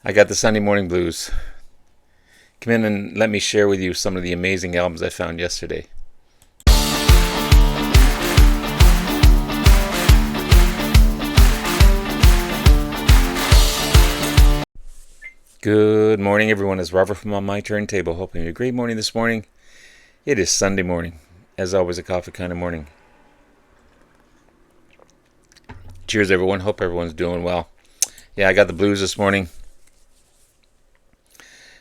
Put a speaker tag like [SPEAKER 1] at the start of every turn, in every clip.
[SPEAKER 1] I got the Sunday morning blues. Come in and let me share with you some of the amazing albums I found yesterday. Good morning, everyone. It's Robert from On My Turntable. Hoping you had a great morning this morning. It is Sunday morning. As always, a coffee kind of morning. Cheers, everyone. Hope everyone's doing well. Yeah, I got the blues this morning.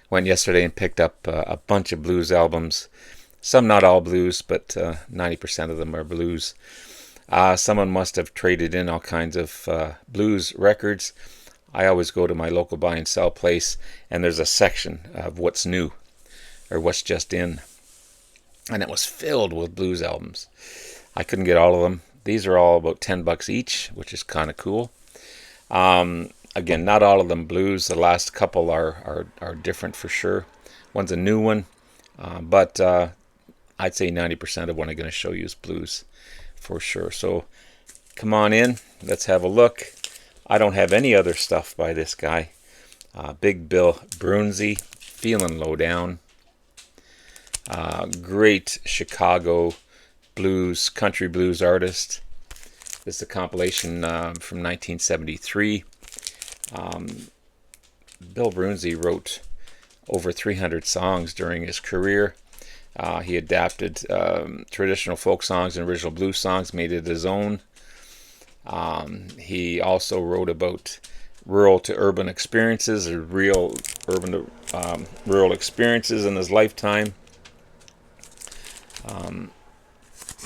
[SPEAKER 1] Went yesterday and picked up a bunch of blues albums. Some not all blues, but 90% of them are blues. Someone must have traded in all kinds of blues records. I always go to my local buy and sell place, and there's a section of what's new or what's just in. And it was filled with blues albums. I couldn't get all of them. These are all about $10 each, which is kind of cool. Again, not all of them blues. The last couple are different for sure. One's a new one, but I'd say 90% of what I'm going to show you is blues for sure. So come on in. Let's have a look. I don't have any other stuff by this guy. Big Bill Broonzy, Feeling Low Down. Great Chicago blues, country blues artist. This is a compilation from 1973. Bill Broonzy wrote over 300 songs during his career. He adapted traditional folk songs and original blues songs, made it his own. He also wrote about rural to urban experiences, or real urban to rural experiences in his lifetime.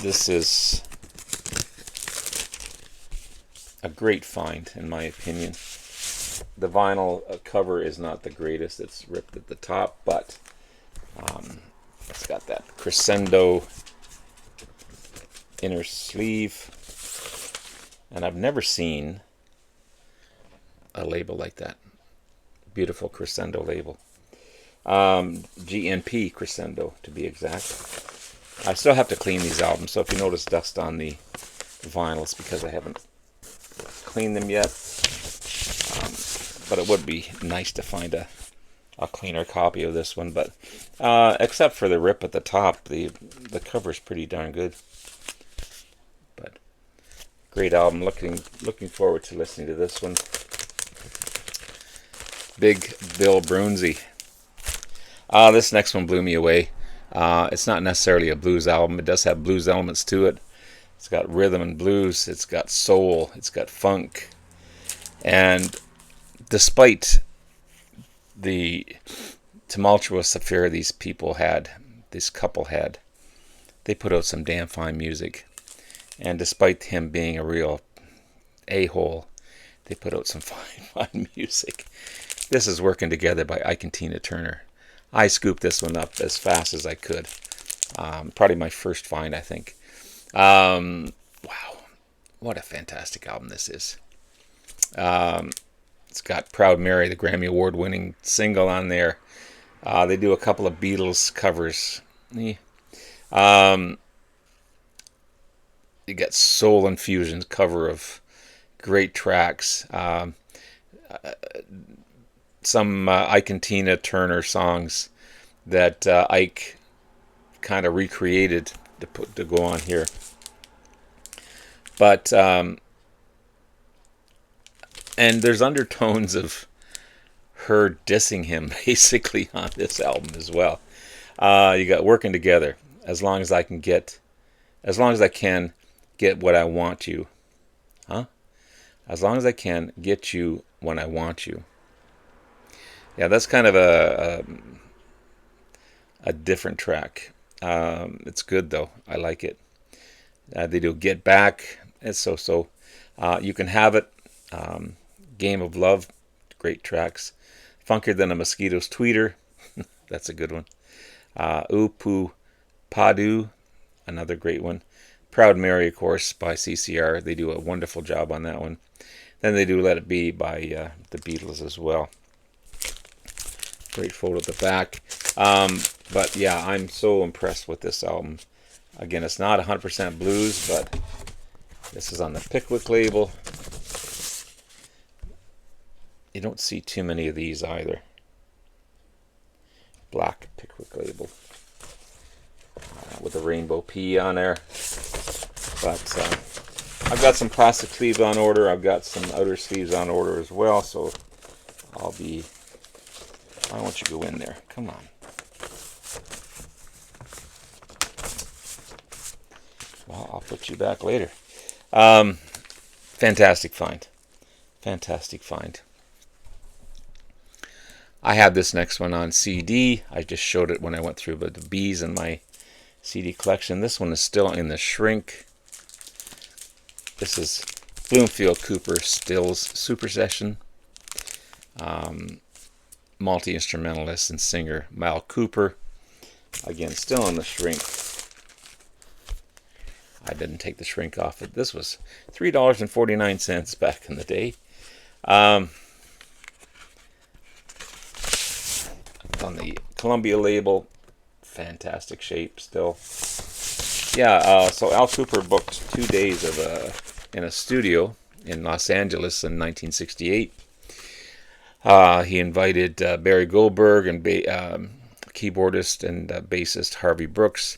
[SPEAKER 1] This is a great find, in my opinion. The vinyl cover is not the greatest. It's ripped at the top, but it's got that crescendo inner sleeve. And I've never seen a label like that. Beautiful crescendo label. GNP crescendo, to be exact. I still have to clean these albums, so if you notice dust on the vinyl, it's because I haven't cleaned them yet. But it would be nice to find a cleaner copy of this one. But except for the rip at the top, the cover is pretty darn good. But great album. Looking forward to listening to this one. Big Bill Broonzy. This next one blew me away. It's not necessarily a blues album. It does have blues elements to it. It's got rhythm and blues. It's got soul. It's got funk. And despite the tumultuous affair this couple had, they put out some damn fine music. And despite him being a real a-hole, they put out some fine music. This is Working Together by Ike and Tina Turner. I scooped this one up as fast as I could. Probably my first find, I think. Wow. What a fantastic album this is. It's got Proud Mary, the Grammy Award-winning single on there. They do a couple of Beatles covers. You got Soul Infusion's cover of great tracks. Some Ike and Tina Turner songs that Ike kind of recreated to go on here. But and there's undertones of her dissing him basically on this album as well. You got Working Together. As long as I can get what I want you. As long as I can get you when I want you. Yeah, that's kind of a different track. It's good though. I like it. They do Get Back. It's so. You Can Have It. Game of Love. Great tracks. Funkier Than a Mosquito's Tweeter. That's a good one. Ooh Padu. Another great one. Proud Mary, of course, by CCR. They do a wonderful job on that one. Then they do Let It Be by the Beatles as well. Great photo at the back. But yeah, I'm so impressed with this album. Again, it's not 100% blues, but this is on the Pickwick label. You don't see too many of these either. Black Pickwick label with a rainbow P on there. But I've got some plastic sleeves on order. I've got some outer sleeves on order as well. So I'll be... Why don't you go in there? Come on. Well, I'll put you back later. Fantastic find. Fantastic find. I have this next one on CD. I just showed it when I went through the B's in my CD collection. This one is still in the shrink. This is Bloomfield Cooper Stills Super Session. Multi-instrumentalist and singer Mal Cooper. Again, still in the shrink. I didn't take the shrink off it. This was $3.49 back in the day. On the Columbia label, fantastic shape still. Yeah, so Al Cooper booked 2 days of in a studio in Los Angeles in 1968. He invited Barry Goldberg and keyboardist and bassist Harvey Brooks,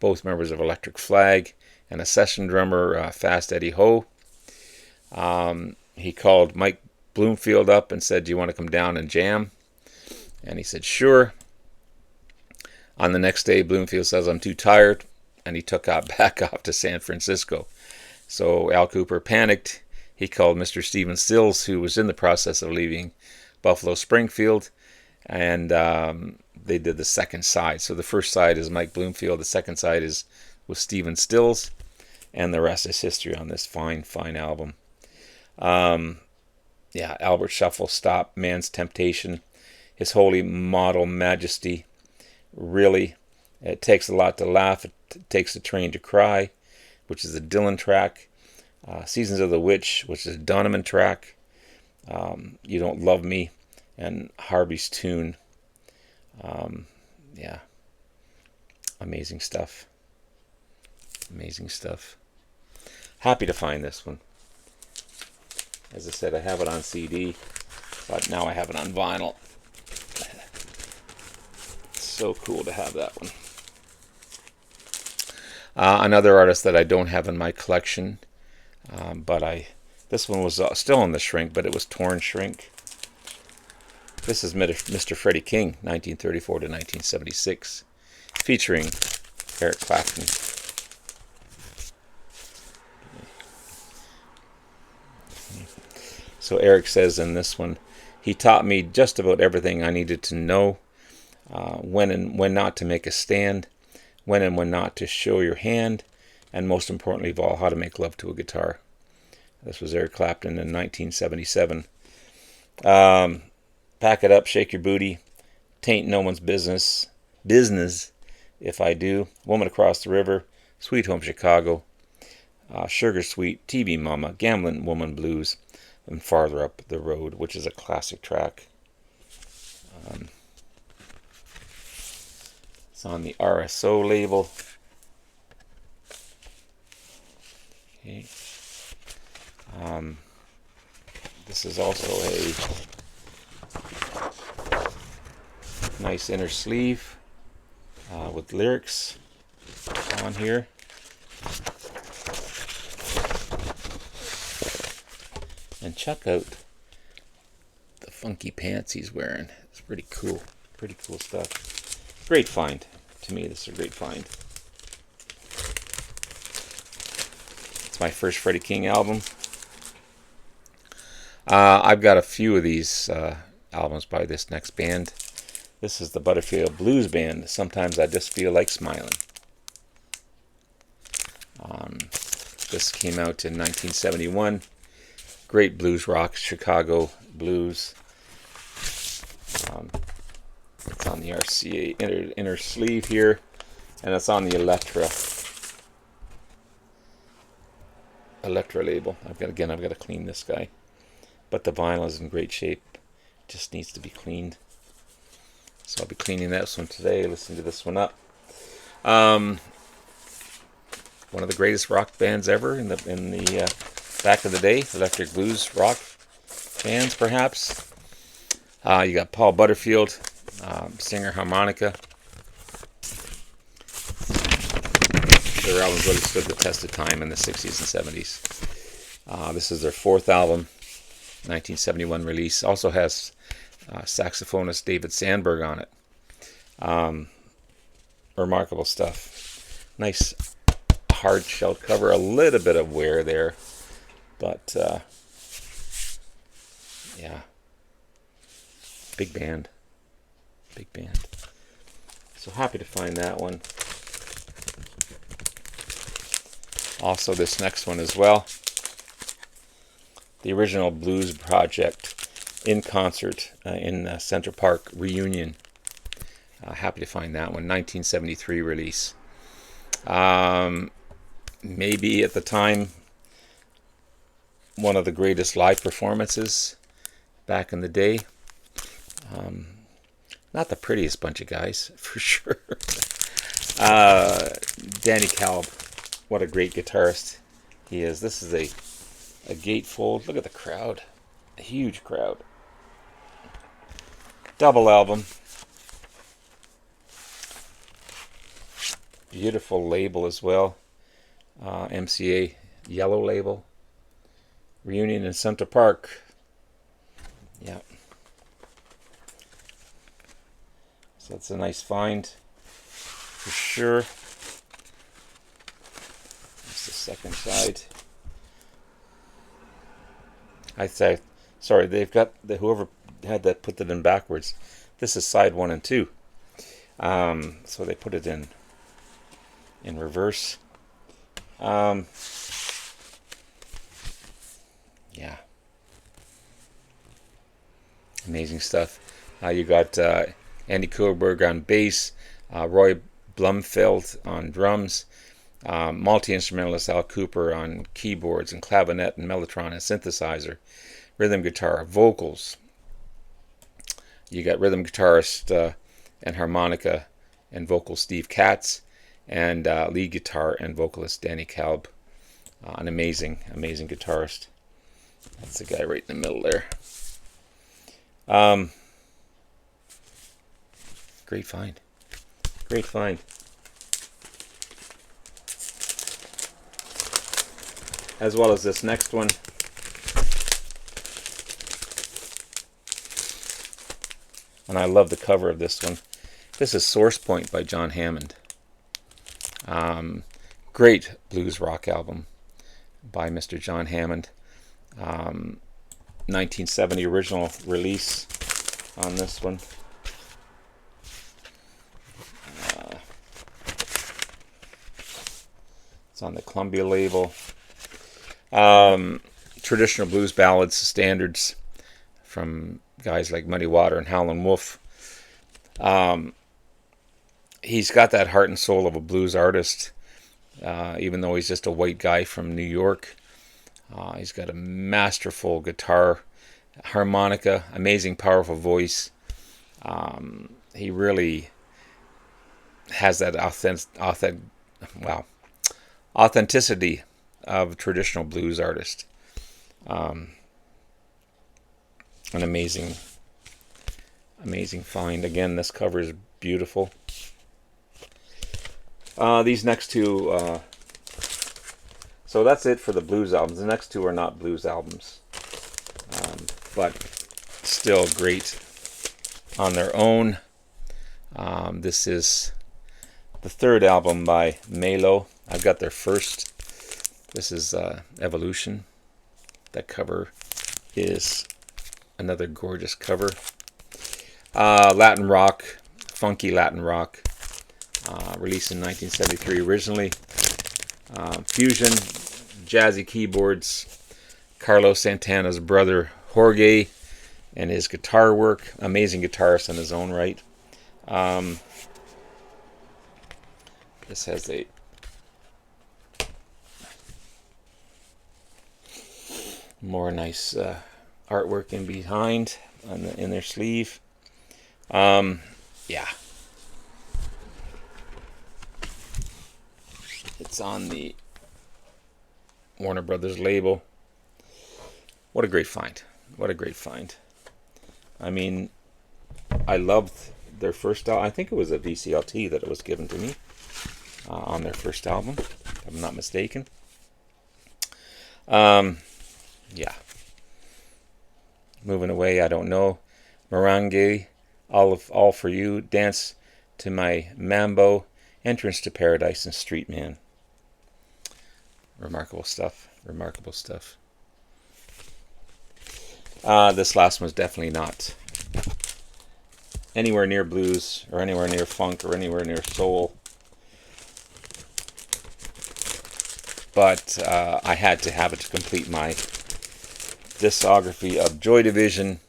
[SPEAKER 1] both members of Electric Flag, and a session drummer, Fast Eddie Ho. He called Mike Bloomfield up and said, "Do you want to come down and jam?" And he said, "Sure." On the next day, Bloomfield says, "I'm too tired," and he took back off to San Francisco. So Al Cooper panicked. He called Mr. Stephen Stills, who was in the process of leaving Buffalo Springfield, and they did the second side. So the first side is Mike Bloomfield. The second side is with Stephen Stills, and the rest is history on this fine, fine album. Yeah, Albert Shuffle, Stop, Man's Temptation, His Holy Model Majesty. Really, it takes a lot to laugh. It takes a train to cry, which is a Dylan track. Seasons of the Witch, which is a Donovan track. You Don't Love Me, and Harvey's Tune. Yeah, amazing stuff. Amazing stuff. Happy to find this one. As I said, I have it on CD, but now I have it on vinyl. So cool to have that one. Another artist that I don't have in my collection, but this one was still in the shrink, but it was torn shrink. This is Mr. Freddy King, 1934 to 1976, featuring Eric Clapton. So Eric says in this one, "He taught me just about everything I needed to know, when and when not to make a stand, when and when not to show your hand, and most importantly of all, how to make love to a guitar." This was Eric Clapton in 1977. Pack It Up, Shake Your Booty, Tain't No One's Business, If I Do, Woman Across the River, Sweet Home Chicago, Sugar Sweet, TV Mama, Gambling Woman Blues, and Farther Up the Road, which is a classic track. It's on the RSO label. Okay. This is also a nice inner sleeve with lyrics on here. And check out the funky pants he's wearing. It's pretty cool. Pretty cool stuff. Great find. To me, this is a great find. It's my first Freddy King album. I've got a few of these albums by this next band. This is the Butterfield Blues Band. Sometimes I Just Feel Like Smiling. This came out in 1971. Great blues rock, Chicago blues. It's on the RCA inner sleeve here, and it's on the Elektra label. I've got to clean this guy, but the vinyl is in great shape. Just needs to be cleaned. So I'll be cleaning this one today. Listen to this one up. One of the greatest rock bands ever in the back of the day, electric blues rock. fans, perhaps. You got Paul Butterfield, singer, harmonica. Their albums really stood the test of time in the 60s and 70s. This is their fourth album, 1971 release. Also has saxophonist David Sandberg on it. Remarkable stuff. Nice hard shell cover. A little bit of wear there, but yeah, big band. Big band. So happy to find that one. Also this next one as well. The original Blues Project in concert in Central Park reunion. Happy to find that one. 1973 release. Maybe at the time one of the greatest live performances back in the day. Not the prettiest bunch of guys, for sure. Danny Kalb, what a great guitarist he is. This is a gatefold. Look at the crowd. A huge crowd. Double album. Beautiful label as well. MCA yellow label. Reunion in Central Park. Yeah. So that's a nice find for sure. That's the second side. I say, sorry, they've got whoever had that put it in backwards. This is side 1 and 2. So they put it in reverse. Yeah. Amazing stuff. You got Andy Kohlberg on bass, Roy Blumfeld on drums, multi-instrumentalist Al Cooper on keyboards and clavinet and mellotron and synthesizer, rhythm guitar, vocals. You got rhythm guitarist and harmonica and vocal Steve Katz, and lead guitar and vocalist Danny Kalb, an amazing guitarist. That's the guy right in the middle there. Great find. Great find. As well as this next one. And I love the cover of this one. This is Source Point by John Hammond. Great blues rock album by Mr. John Hammond. 1970 original release on this one. It's on the Columbia label. Traditional blues ballads, standards from guys like Muddy Water and Howlin' Wolf. He's got that heart and soul of a blues artist, even though he's just a white guy from New York. He's got a masterful guitar, harmonica, amazing, powerful voice. He really has that authenticity of a traditional blues artist. An amazing find. Again, this cover is beautiful. These next two, so that's it for the blues albums. The next two are not blues albums, but still great on their own. This is the third album by Malo. I've got their first. This is Evolution. That cover is another gorgeous cover. Latin rock, funky Latin rock, released in 1973 originally. Fusion, jazzy keyboards, Carlos Santana's brother Jorge, and his guitar work. Amazing guitarist in his own right. This has a more nice artwork in behind in their sleeve. Yeah, it's on the Warner Brothers label. What a great find. What a great find. I mean, I loved their first album. I think it was a VCLT that it was given to me on their first album, if I'm not mistaken. Yeah. Moving away, I don't know. Merengue, all for you. Dance to my mambo. Entrance to Paradise, and Street Man. Remarkable stuff. Remarkable stuff. This last one was definitely not anywhere near blues or anywhere near funk or anywhere near soul. But I had to have it to complete my discography of Joy Division.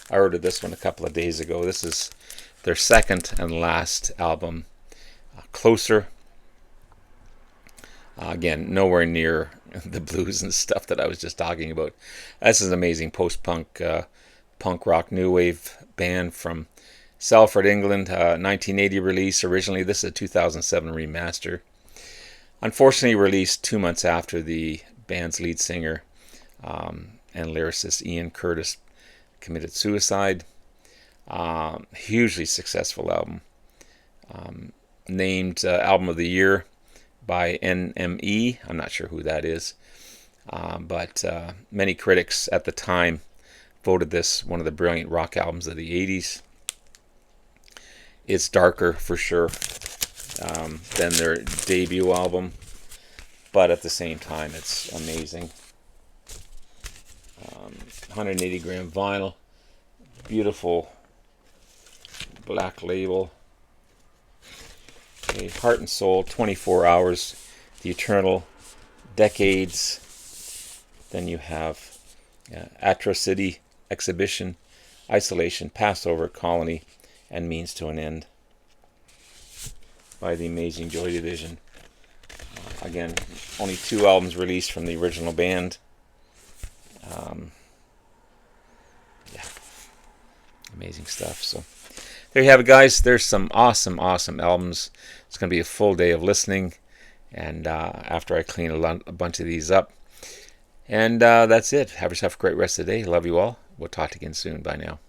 [SPEAKER 1] I ordered this one a couple of days ago. This is their second and last album, Closer. Again, nowhere near the blues and stuff that I was just talking about. This is an amazing post-punk, punk rock new wave band from Salford, England. 1980 release originally. This is a 2007 remaster. Unfortunately released 2 months after the band's lead singer and lyricist Ian Curtis committed suicide. Hugely successful album. Named Album of the Year by NME. I'm not sure who that is. But many critics at the time voted this one of the brilliant rock albums of the 80s. It's darker for sure than their debut album, but at the same time it's amazing. 180 gram vinyl, beautiful black label. Okay, Heart and Soul, 24 Hours, The Eternal, Decades. Then you have Atrocity, Exhibition, Isolation, Passover, Colony, and Means to an End by the amazing Joy Division. Again, only 2 albums released from the original band. Yeah, amazing stuff. So there you have it, guys. There's some awesome albums. It's going to be a full day of listening, and after I clean a bunch of these up. And that's it. Have yourself a great rest of the day. Love you all. We'll talk again soon. Bye now.